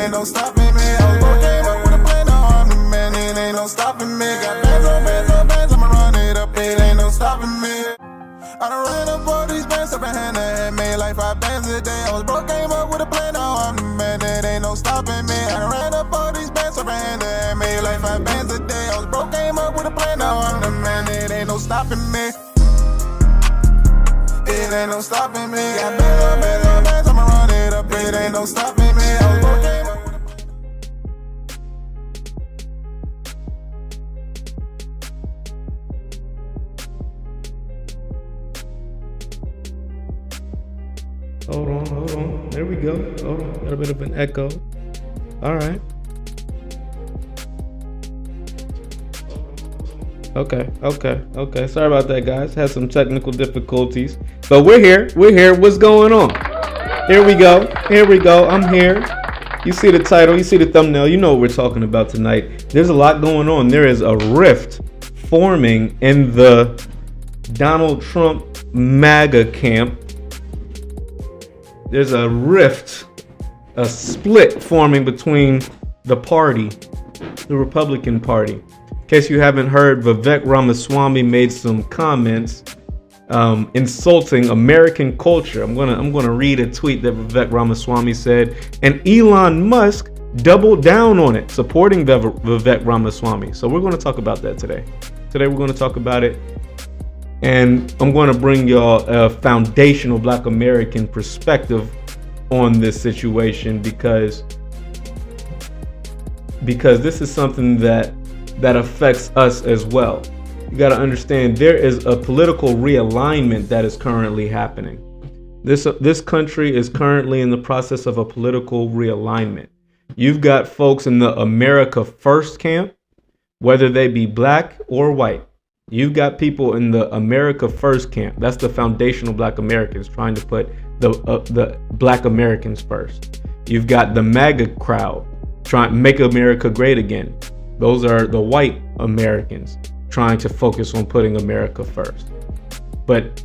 ain't no stopping me. I was broke, came up with a plan, now I'm the man, it ain't no stopping me. Got bands on bands on bands, I'ma run it up, it ain't no stopping me. I done ran up all these bands up in hand and made like 5 bands a day. I was broke, came up with a plan, now I'm the man, it ain't no stopping me. I done ran up all these bands up in hand and made like 5 bands a day. I was broke, came up with a plan, now I'm the man, it ain't no stopping me. It ain't no stopping me. Got bands on bands on bands, I'ma run it up, it ain't no stopping me. I was broke, came up with a Hold on. There we go. Hold on. Got a bit of an echo. All right. Okay. Sorry about that, guys. Had some technical difficulties, but we're here. What's going on? Here we go. I'm here. You see the title, you see the thumbnail, you know what we're talking about tonight. There's a lot going on. There is a rift forming in the Donald Trump MAGA camp. There's a rift, a split forming between the party, the Republican Party. In case you haven't heard, Vivek Ramaswamy made some comments insulting American culture. I'm gonna read a tweet that Vivek Ramaswamy said, and Elon Musk doubled down on it, supporting Vivek Ramaswamy. So we're going to talk about that today. Today we're going to talk about it, and I'm going to bring y'all a foundational Black American perspective on this situation because this is something that affects us as well. You got to understand there is a political realignment that is currently happening. This country is currently in the process of a political realignment. You've got folks in the America First camp, whether they be black or white. You've got people in the America First camp. That's the foundational Black Americans trying to put the Black Americans first. You've got the MAGA crowd trying to make America great again. Those are the white Americans trying to focus on putting America first. But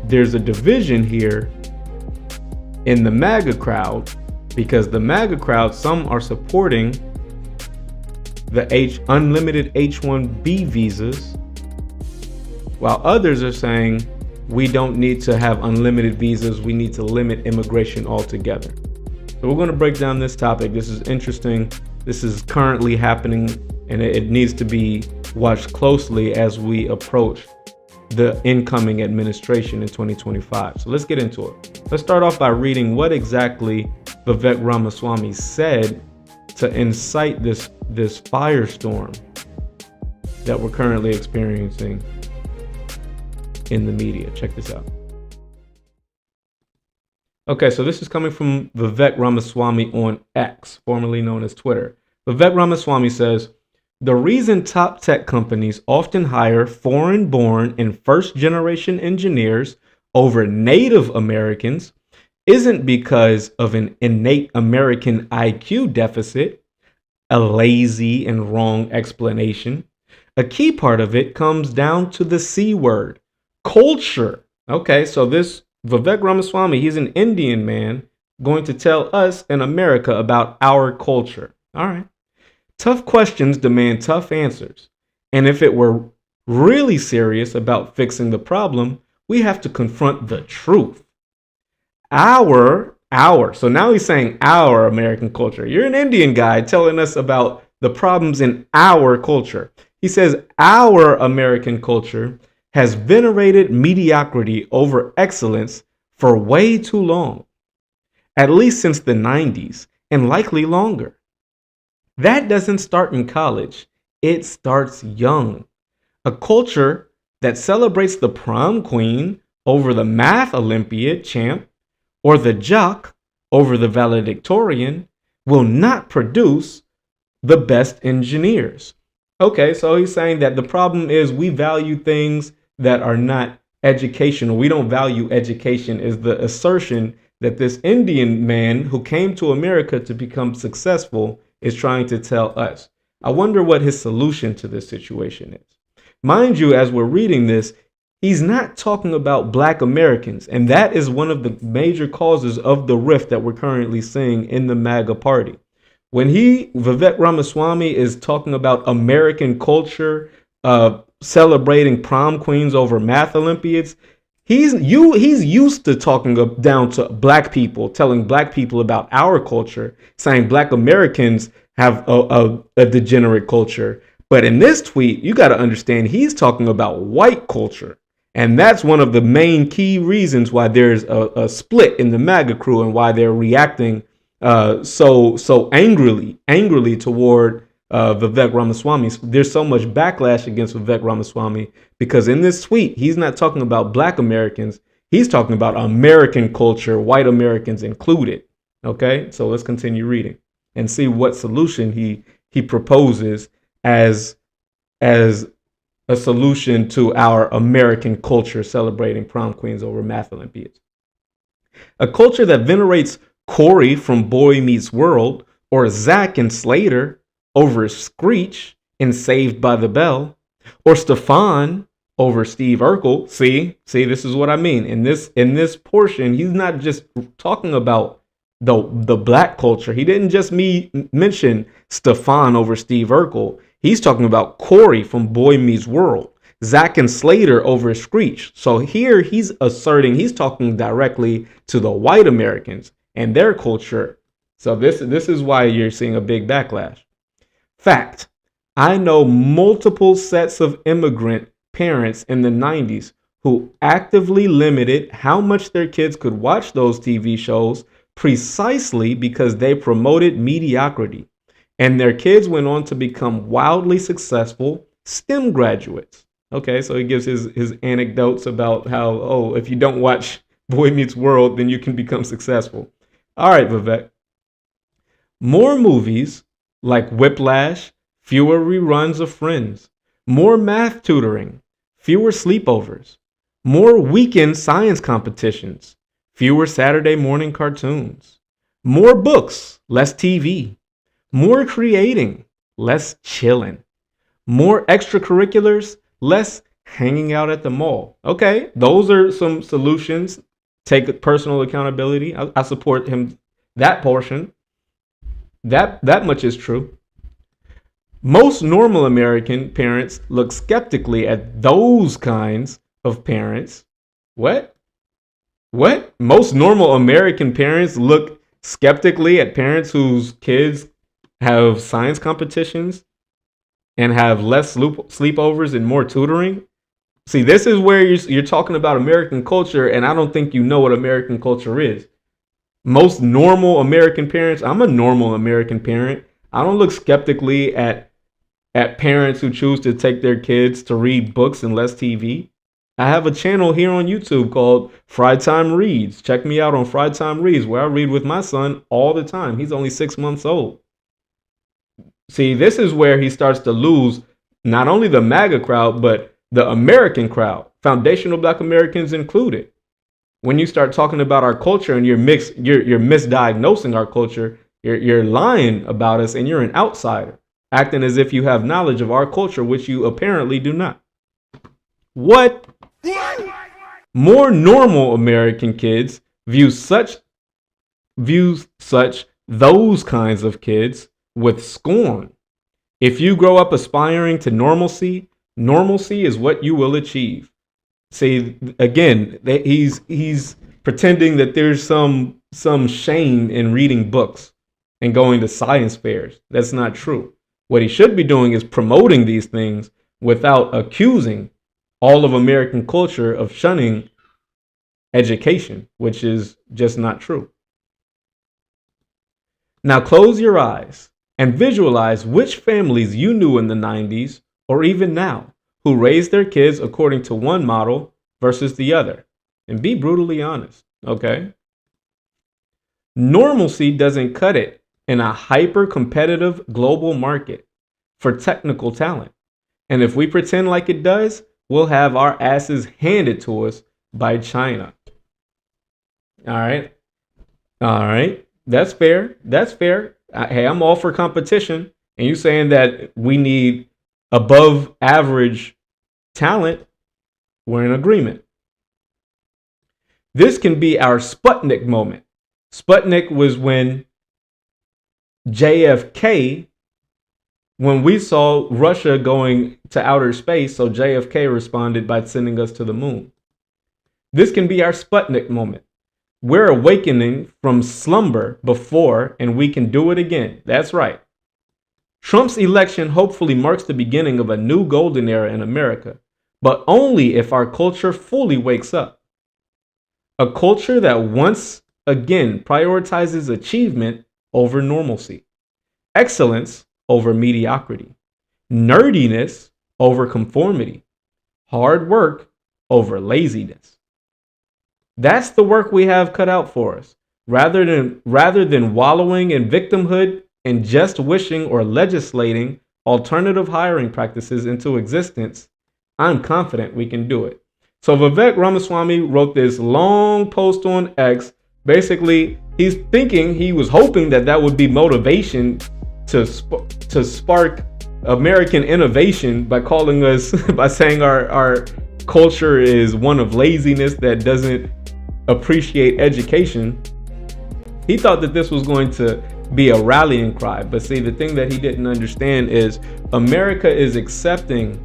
there's a division here in the MAGA crowd, because the MAGA crowd, some are supporting the unlimited H-1B visas, while others are saying we don't need to have unlimited visas, we need to limit immigration altogether. So we're going to break down this topic. This is interesting. This is currently happening, and it needs to be watched closely as we approach the incoming administration in 2025. So let's get into it. Let's start off by reading what exactly Vivek Ramaswamy said to incite this firestorm that we're currently experiencing in the media. Check this out. Okay, so this is coming from Vivek Ramaswamy on X, formerly known as Twitter. Vivek Ramaswamy says, "The reason top tech companies often hire foreign-born and first-generation engineers over Native Americans isn't because of an innate American IQ deficit, a lazy and wrong explanation. A key part of it comes down to the C word, culture." Okay, so this Vivek Ramaswamy, he's an Indian man going to tell us in America about our culture. All right. Tough questions demand tough answers. And if it were really serious about fixing the problem, we have to confront the truth. So now he's saying our American culture. You're an Indian guy telling us about the problems in our culture. He says our American culture has venerated mediocrity over excellence for way too long, at least since the 90s, and likely longer. That doesn't start in college. It starts young. A culture that celebrates the prom queen over the math Olympiad champ or the jock over the valedictorian will not produce the best engineers. Okay, so he's saying that the problem is we value things that are not educational. We don't value education, is the assertion that this Indian man who came to America to become successful is trying to tell us. I wonder what his solution to this situation is. Mind you, as we're reading this, he's not talking about Black Americans, and that is one of the major causes of the rift that we're currently seeing in the MAGA party. When Vivek Ramaswamy is talking about American culture, celebrating prom queens over math Olympiads, he's used to talking down to black people, telling black people about our culture, saying black Americans have a degenerate culture. But in this tweet, you got to understand he's talking about white culture. And that's one of the main key reasons why there's a split in the MAGA crew and why they're reacting so angrily toward Vivek Ramaswamy. There's so much backlash against Vivek Ramaswamy because in this tweet, he's not talking about black Americans. He's talking about American culture, white Americans included. Okay, so let's continue reading and see what solution he proposes as a solution to our American culture celebrating prom queens over math Olympiads. A culture that venerates Corey from Boy Meets World or Zach and Slater over Screech in Saved by the Bell, or Stefan over Steve Urkel. See, this is what I mean. In this portion, he's not just talking about the black culture. He didn't just mention Stefan over Steve Urkel. He's talking about Corey from Boy Meets World, Zach and Slater over Screech. So here he's talking directly to the white Americans and their culture. So this is why you're seeing a big backlash. Fact, I know multiple sets of immigrant parents in the 90s who actively limited how much their kids could watch those TV shows precisely because they promoted mediocrity. And their kids went on to become wildly successful STEM graduates. Okay, so he gives his anecdotes about how, if you don't watch Boy Meets World, then you can become successful. All right, Vivek. More movies like Whiplash, fewer reruns of Friends, more math tutoring, fewer sleepovers, more weekend science competitions, fewer Saturday morning cartoons, more books, less TV, more creating, less chilling, more extracurriculars, less hanging out at the mall. Okay, those are some solutions. Take personal accountability. I support him, that portion. That much is true. Most normal American parents look skeptically at those kinds of parents. What? Most normal American parents look skeptically at parents whose kids have science competitions and have less sleepovers and more tutoring. See, this is where you're talking about American culture, and I don't think you know what American culture is. Most normal American parents, I'm a normal American parent. I don't look skeptically at parents who choose to take their kids to read books and less TV. I have a channel here on YouTube called Fried Time Reads. Check me out on Fried Time Reads, where I read with my son all the time. He's only 6 months old. See, this is where he starts to lose not only the MAGA crowd, but the American crowd, foundational Black Americans included. When you start talking about our culture and you're misdiagnosing our culture, you're lying about us and you're an outsider, acting as if you have knowledge of our culture, which you apparently do not. What? More normal American kids view those kinds of kids with scorn. If you grow up aspiring to normalcy is what you will achieve. See, again, he's pretending that there's some shame in reading books and going to science fairs. That's not true. What he should be doing is promoting these things without accusing all of American culture of shunning education, which is just not true. Now close your eyes and visualize which families you knew in the 90s or even now who raised their kids according to one model versus the other. And be brutally honest, okay? Normalcy doesn't cut it in a hyper-competitive global market for technical talent. And if we pretend like it does, we'll have our asses handed to us by China. All right. That's fair. Hey, I'm all for competition. And you saying that we need above average talent, we're in agreement. This can be our Sputnik moment. Sputnik was when JFK, when we saw Russia going to outer space, so JFK responded by sending us to the moon. This can be our Sputnik moment. We're awakening from slumber before, and we can do it again. That's right. Trump's election hopefully marks the beginning of a new golden era in America, but only if our culture fully wakes up. A culture that once again prioritizes achievement over normalcy, excellence over mediocrity, nerdiness over conformity, hard work over laziness. That's the work we have cut out for us. Rather than wallowing in victimhood and just wishing or legislating alternative hiring practices into existence, I'm confident we can do it. So Vivek Ramaswamy wrote this long post on X. Basically, he was hoping that would be motivation to spark American innovation by calling us, by saying our culture is one of laziness that doesn't appreciate education. He thought that this was going to be a rallying cry. But see, the thing that he didn't understand is America is accepting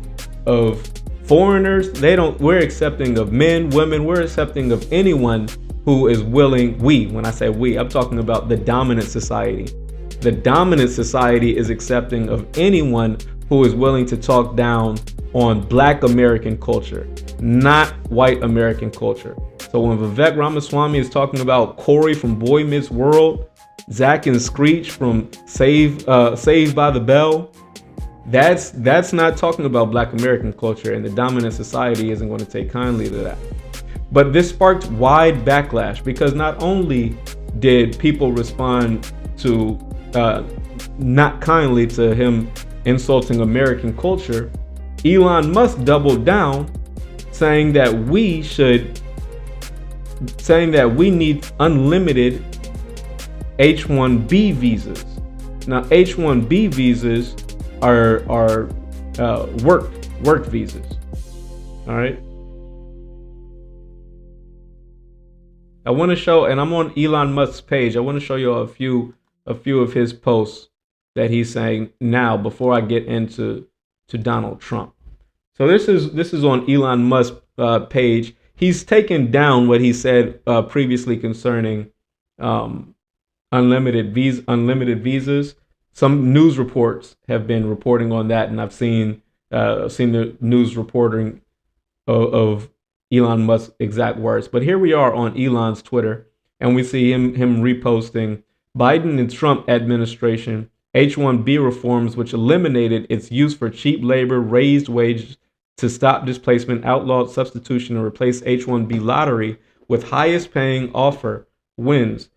of foreigners. We're accepting of men, women, we're accepting of anyone who is willing. When I say we, I'm talking about the dominant society. The dominant society is accepting of anyone who is willing to talk down on Black American culture, not white American culture. So when Vivek Ramaswamy is talking about Corey from Boy Meets World, Zach and Screech from Saved by the Bell, that's not talking about Black American culture, and the dominant society isn't going to take kindly to that. But this sparked wide backlash because not only did people respond to not kindly to him insulting American culture, Elon Musk doubled down, saying that we need unlimited H-1B visas. Now, H-1B visas are work visas. All right. I want to show, and I'm on Elon Musk's page. I want to show you a few of his posts that he's saying now before I get into Donald Trump. So this is on Elon Musk's page. He's taken down what he said previously concerning unlimited visas. Some news reports have been reporting on that, and I've seen the news reporting of Elon Musk's exact words. But here we are on Elon's Twitter, and we see him reposting Biden and Trump administration H-1B reforms, which eliminated its use for cheap labor, raised wages to stop displacement, outlawed substitution, and replaced H-1B lottery with highest paying offer wins,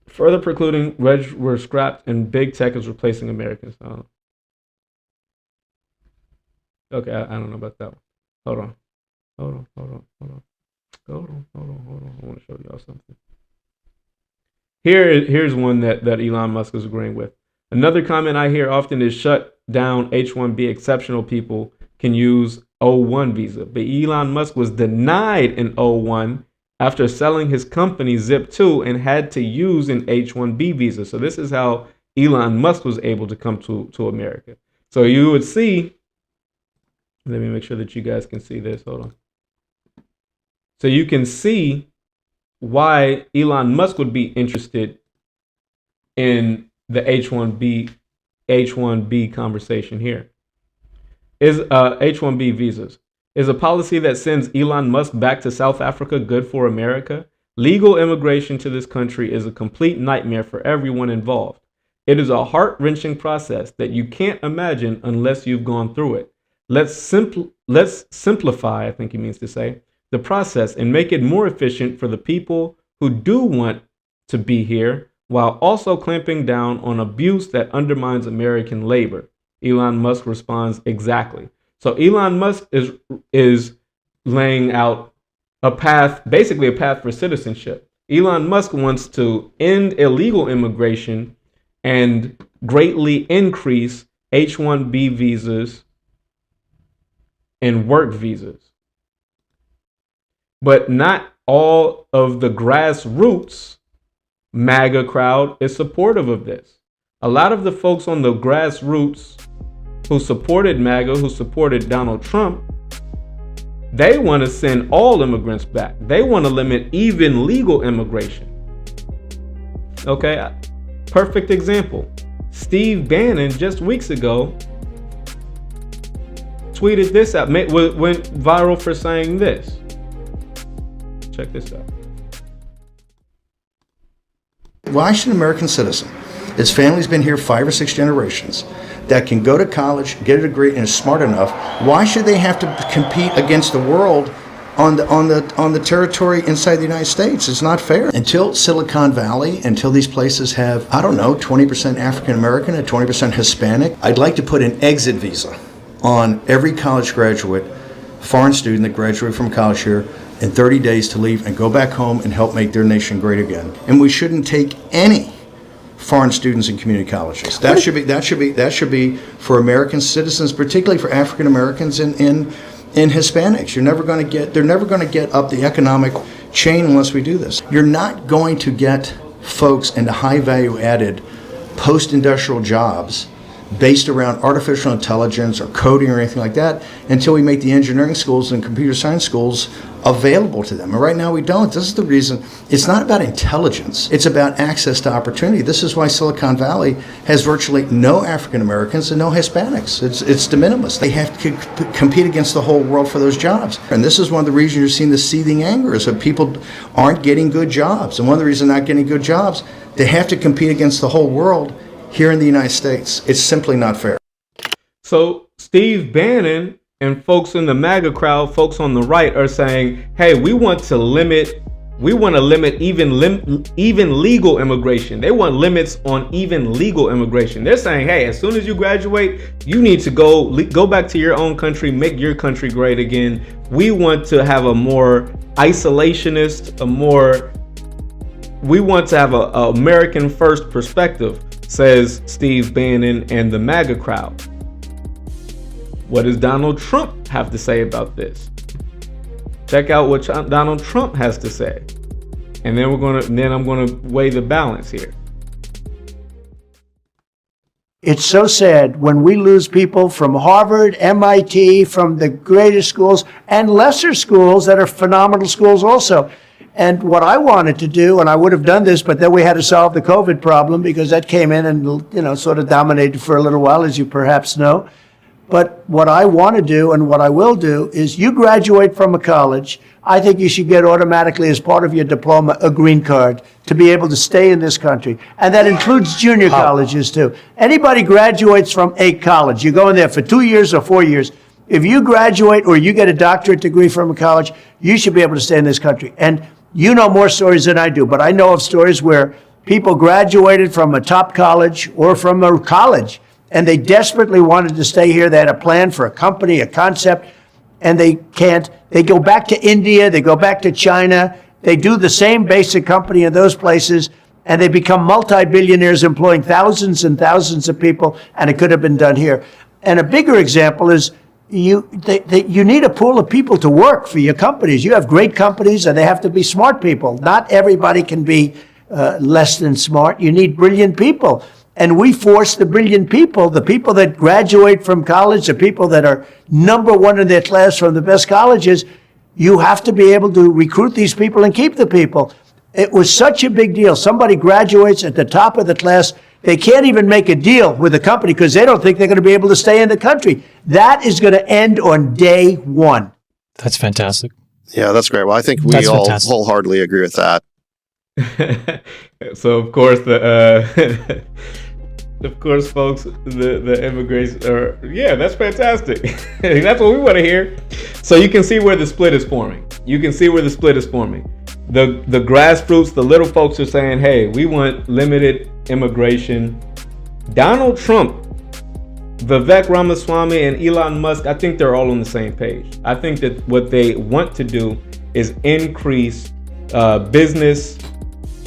further precluding were scrapped and big tech is replacing Americans. Okay, I don't know about that one. Hold on. I want to show y'all something. Here's one that Elon Musk is agreeing with. Another comment I hear often is shut down H-1B. Exceptional people can use O-1 visa. But Elon Musk was denied an O-1 after selling his company Zip2 and had to use an H-1B visa. So this is how Elon Musk was able to come to America. So you would see, let me make sure that you guys can see this. Hold on. So you can see why Elon Musk would be interested in the H-1B conversation here. Is H-1B visas. Is a policy that sends Elon Musk back to South Africa good for America? Legal immigration to this country is a complete nightmare for everyone involved. It is a heart-wrenching process that you can't imagine unless you've gone through it. Let's simplify, I think he means to say, the process and make it more efficient for the people who do want to be here, while also clamping down on abuse that undermines American labor. Elon Musk responds, exactly. So Elon Musk is laying out a path, basically a path for citizenship. Elon Musk wants to end illegal immigration and greatly increase H-1B visas and work visas. But not all of the grassroots MAGA crowd is supportive of this. A lot of the folks on the grassroots who supported MAGA, who supported Donald Trump, they want to send all immigrants back. They want to limit even legal immigration. Okay, perfect example. Steve Bannon just weeks ago tweeted this out, went viral for saying this. Check this out. Why should an American citizen, his family's been here 5 or 6 generations, that can go to college, get a degree, and is smart enough, why should they have to compete against the world on the territory inside the United States? It's not fair. Until Silicon Valley, until these places have, 20% African American and 20% Hispanic, I'd like to put an exit visa on every college graduate, foreign student that graduated from college here in 30 days to leave and go back home and help make their nation great again. And we shouldn't take any foreign students in community colleges. That should be for American citizens, particularly for African Americans and Hispanics. They're never going to get up the economic chain unless we do this. You're not going to get folks into high value added post-industrial jobs based around artificial intelligence or coding or anything like that until we make the engineering schools and computer science schools available to them. And right now we don't. This is the reason. It's not about intelligence. It's about access to opportunity. This is why Silicon Valley has virtually no African Americans and no Hispanics. It's de minimis. They have to compete against the whole world for those jobs. And this is one of the reasons you're seeing the seething anger is that people aren't getting good jobs. And one of the reasons they're not getting good jobs, they have to compete against the whole world here in the United States. It's simply not fair. So Steve Bannon and folks in the MAGA crowd, folks on the right, are saying, hey, we want to limit even legal immigration. They want limits on even legal immigration. They're saying, hey, as soon as you graduate, you need to go back to your own country, make your country great again. We want to have a more isolationist, we want to have a American first perspective, says Steve Bannon and the MAGA crowd. What does Donald Trump have to say about this? Check out what Donald Trump has to say. And then I'm gonna weigh the balance here. It's so sad when we lose people from Harvard, MIT, from the greatest schools and lesser schools that are phenomenal schools also. And what I wanted to do, and I would have done this, but then we had to solve the COVID problem because that came in and, sort of dominated for a little while, as you perhaps know. But what I want to do and what I will do is you graduate from a college, I think you should get automatically as part of your diploma a green card to be able to stay in this country. And that includes junior colleges too. Anybody graduates from a college, you go in there for 2 years or 4 years. If you graduate or you get a doctorate degree from a college, you should be able to stay in this country. And you know more stories than I do, but I know of stories where people graduated from a top college or from a college and they desperately wanted to stay here. They had a plan for a company, a concept, and they can't. They go back to India, they go back to China, they do the same basic company in those places, and they become multi-billionaires employing thousands and thousands of people, and it could have been done here. And a bigger example is you need a pool of people to work for your companies. You have great companies, and they have to be smart people. Not everybody can be less than smart. You need brilliant people. And we force the brilliant people, the people that graduate from college, the people that are number one in their class from the best colleges, you have to be able to recruit these people and keep the people. It was such a big deal. Somebody graduates at the top of the class, they can't even make a deal with the company because they don't think they're going to be able to stay in the country. That is going to end on day one. That's fantastic. Yeah, that's great. Well, I think we all wholeheartedly agree with that. So of course folks, the immigration are, yeah, that's fantastic. That's what we want to hear. So you can see where the split is forming. The grassroots, the little folks are saying, hey, we want limited immigration. Donald Trump, Vivek Ramaswamy, and Elon Musk, I think they're all on the same page. I think that what they want to do is increase business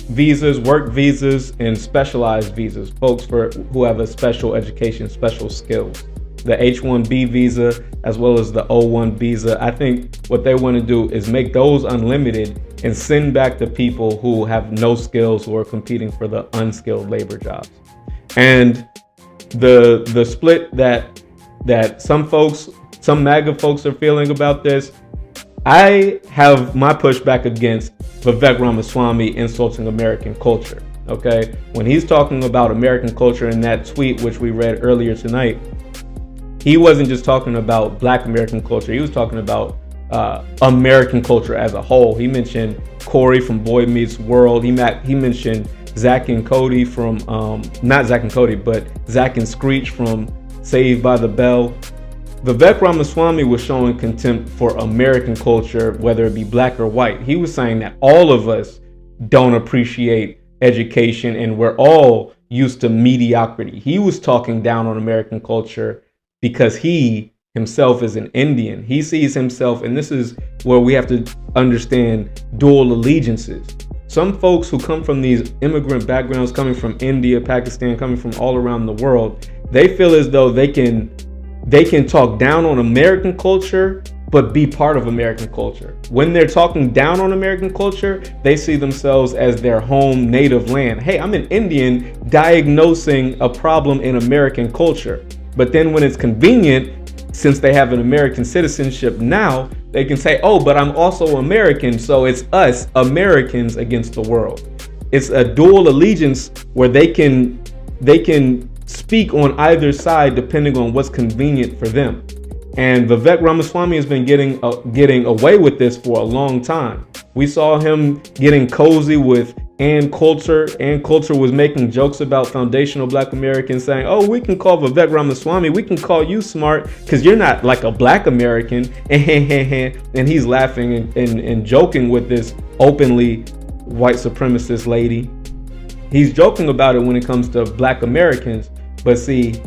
visas, work visas, and specialized visas, folks who have a special education, special skills. The H-1B visa as well as the O-1 visa. I think what they want to do is make those unlimited and send back the people who have no skills, who are competing for the unskilled labor jobs. And the split that some MAGA folks are feeling about this, I have my pushback against Vivek Ramaswamy insulting American culture. Okay, when he's talking about American culture in that tweet which we read earlier tonight, he wasn't just talking about Black American culture. He was talking about American culture as a whole. He mentioned Corey from Boy Meets World. He mentioned Zach and Cody from not Zach and Cody, but Zach and Screech from Saved by the Bell. Vivek Ramaswamy was showing contempt for American culture, whether it be Black or white. He was saying that all of us don't appreciate education and we're all used to mediocrity. He was talking down on American culture because he himself is an Indian. He sees himself, and this is where we have to understand dual allegiances. Some folks who come from these immigrant backgrounds, coming from India, Pakistan, coming from all around the world, they feel as though they can talk down on American culture, but be part of American culture. When they're talking down on American culture, they see themselves as their home native land. Hey, I'm an Indian diagnosing a problem in American culture. But then when it's convenient, since they have an American citizenship now, they can say, oh, but I'm also American, so it's us Americans against the world. It's a dual allegiance where they can speak on either side depending on what's convenient for them. And Vivek Ramaswamy has been getting away with this for a long time. We saw him getting cozy with Ann Coulter. Ann Coulter was making jokes about foundational Black Americans, saying, oh, we can call Vivek Ramaswamy, we can call you smart because you're not like a Black American. And he's laughing and joking with this openly white supremacist lady. He's joking about it when it comes to Black Americans. But see,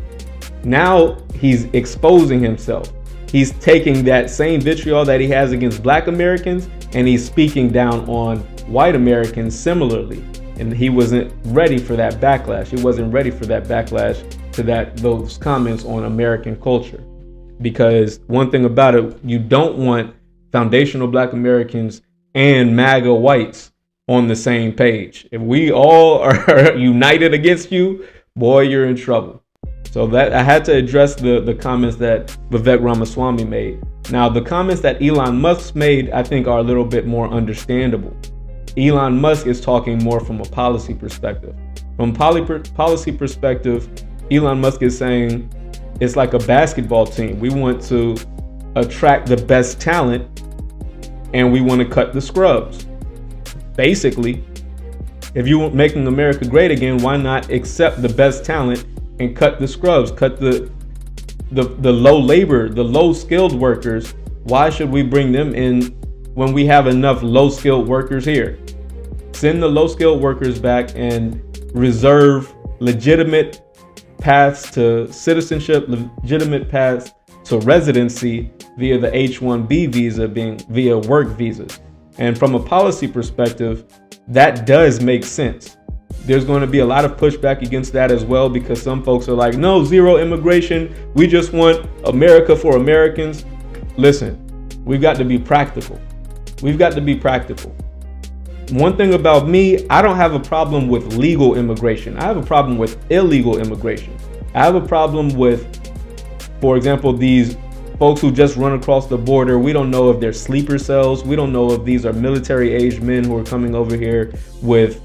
now he's exposing himself. He's taking that same vitriol that he has against Black Americans and he's speaking down on white Americans similarly. And he wasn't ready for that backlash. He wasn't ready for that backlash to those comments on American culture. Because one thing about it, you don't want foundational Black Americans and MAGA whites on the same page. If we all are united against you, boy, you're in trouble. So that I had to address the comments that Vivek Ramaswamy made. Now, the comments that Elon Musk made, I think, are a little bit more understandable. Elon Musk is talking more from a policy perspective. From a policy perspective, Elon Musk is saying it's like a basketball team. We want to attract the best talent and we want to cut the scrubs. Basically, if you're making America great again, why not accept the best talent and cut the scrubs, cut the low labor, the low skilled workers? Why should we bring them in when we have enough low skilled workers here? Send the low skilled workers back and reserve legitimate paths to citizenship, legitimate paths to residency via the H-1B visa, being via work visas. And from a policy perspective, that does make sense. There's going to be a lot of pushback against that as well, because some folks are like, no, zero immigration. We just want America for Americans. Listen, we've got to be practical. We've got to be practical. One thing about me, I don't have a problem with legal immigration. I have a problem with illegal immigration. I have a problem with, for example, these folks who just run across the border. We don't know if they're sleeper cells. We don't know if these are military-aged men who are coming over here with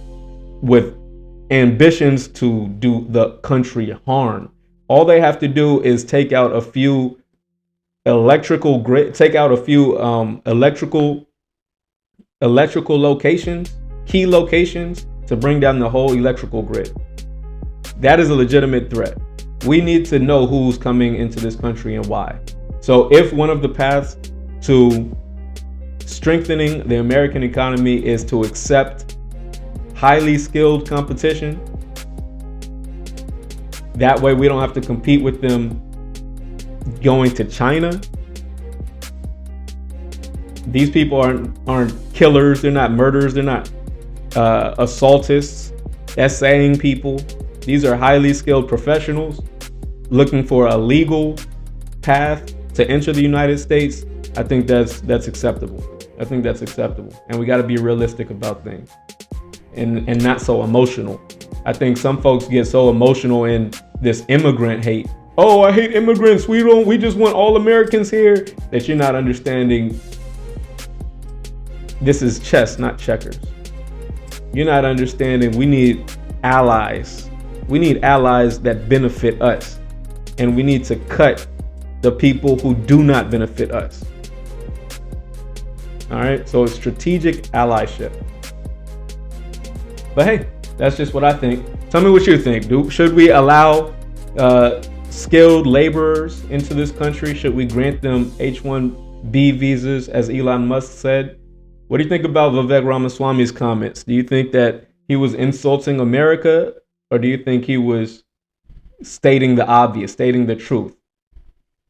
ambitions to do the country harm. All they have to do is take out a few electrical grid, take out a few electrical locations, key locations, to bring down the whole electrical grid. That is a legitimate threat. We need to know who's coming into this country and why. So if one of the paths to strengthening the American economy is to accept highly skilled competition, that way we don't have to compete with them going to China. These people aren't killers, they're not murderers, they're not assaultists, essaying people. These are highly skilled professionals looking for a legal path to enter the United States. I think that's acceptable. I think that's acceptable. And we got to be realistic about things. and not so emotional. I think some folks get so emotional in this immigrant hate. Oh, I hate immigrants. We just want all Americans here. That you're not understanding. This is chess, not checkers. You're not understanding. We need allies. We need allies that benefit us. And we need to cut the people who do not benefit us. All right, so it's strategic allyship. But hey, that's just what I think. Tell me what you think. Should we allow skilled laborers into this country? Should we grant them H-1B visas, as Elon Musk said? What do you think about Vivek Ramaswamy's comments? Do you think that he was insulting America, or do you think he was stating the obvious, stating the truth,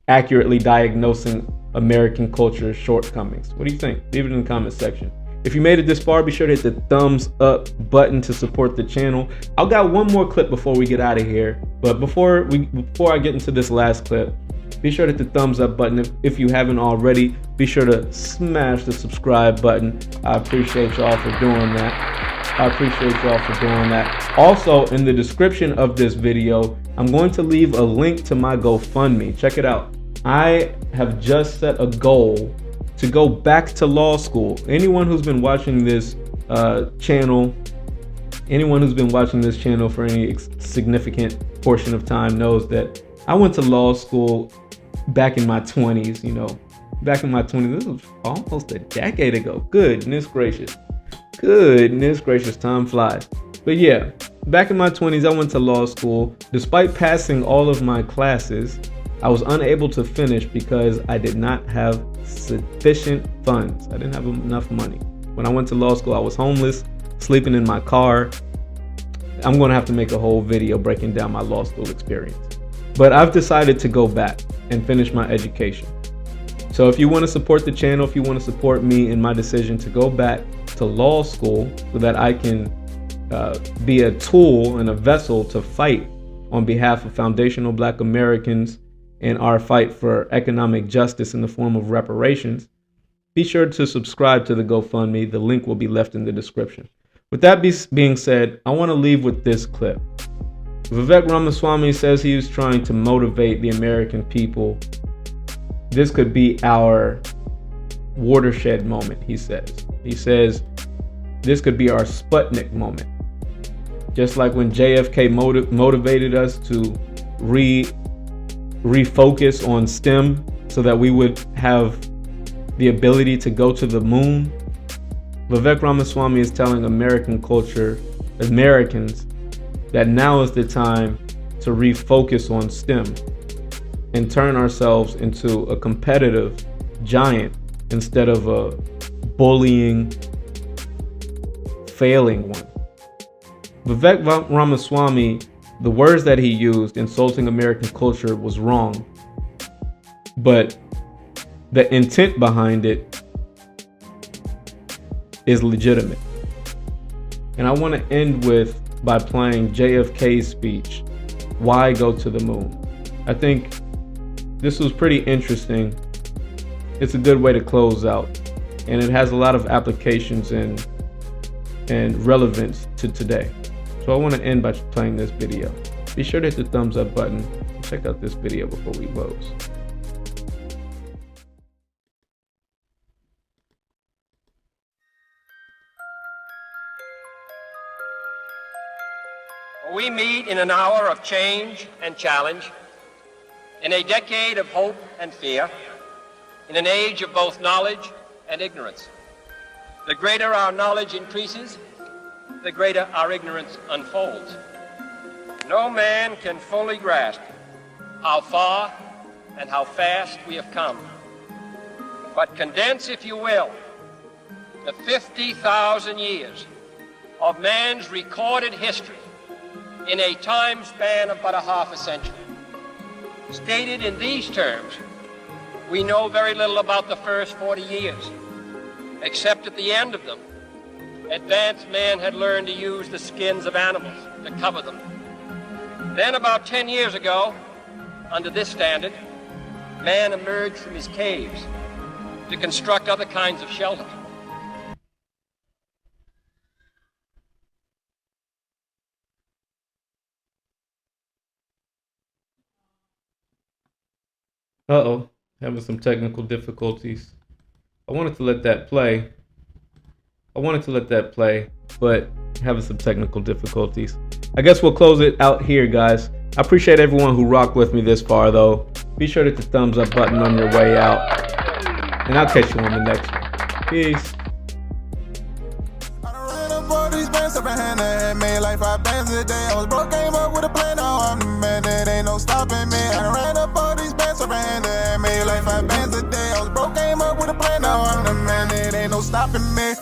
accurately diagnosing American culture's shortcomings? What do you think? Leave it in the comment section. If you made it this far, be sure to hit the thumbs up button to support the channel. I've got one more clip before we get out of here. But before I get into this last clip, be sure to hit the thumbs up button. If you haven't already, be sure to smash the subscribe button. I appreciate y'all for doing that. Also, in the description of this video, I'm going to leave a link to my GoFundMe. Check it out. I have just set a goal to go back to law school. Anyone who's been watching this channel for any significant portion of time knows that I went to law school back in my 20s, This was almost a decade ago. Goodness gracious, time flies. But yeah, back in my 20s, I went to law school. Despite passing all of my classes, I was unable to finish because I did not have sufficient funds. I didn't have enough money. When I went to law school, I was homeless, sleeping in my car. I'm going to have to make a whole video breaking down my law school experience. But I've decided to go back and finish my education. So if you want to support the channel, if you want to support me in my decision to go back to law school so that I can be a tool and a vessel to fight on behalf of foundational Black Americans in our fight for economic justice in the form of reparations, be sure to subscribe to the GoFundMe. The link will be left in the description. With that being said, I want to leave with this clip. Vivek Ramaswamy says he is trying to motivate the American people. This could be our watershed moment, he says. He says this could be our Sputnik moment. Just like when JFK motivated us to refocus on STEM so that we would have the ability to go to the moon. Vivek Ramaswamy is telling Americans that now is the time to refocus on STEM and turn ourselves into a competitive giant instead of a bullying, failing one. Vivek Ramaswamy, the words that he used, insulting American culture, was wrong. But the intent behind it is legitimate. And I want to end by playing JFK's speech, Why Go to the Moon? I think this was pretty interesting. It's a good way to close out. And it has a lot of applications and relevance to today. So I want to end by playing this video. Be sure to hit the thumbs up button and check out this video before we close. We meet in an hour of change and challenge, in a decade of hope and fear, in an age of both knowledge and ignorance. The greater our knowledge increases, the greater our ignorance unfolds. No man can fully grasp how far and how fast we have come. But condense, if you will, the 50,000 years of man's recorded history in a time span of but a half a century. Stated in these terms, we know very little about the first 40 years, except at the end of them, advanced man had learned to use the skins of animals to cover them. Then about 10 years ago, under this standard, man emerged from his caves to construct other kinds of shelter. Uh-oh, having some technical difficulties. I wanted to let that play. But having some technical difficulties. I guess we'll close it out here, guys. I appreciate everyone who rocked with me this far, though. Be sure to hit the thumbs up button on your way out. And I'll catch you on the next one. Peace. I done ran up all these bands up in hand and had made like 5 bands a day. I was broke, came up with a plan, now I'm the man, there ain't no stopping me. I done ran up all these bands up in hand and had made like 5 bands a day. I was broke, came up with a plan, now I'm the man, there ain't no stopping me.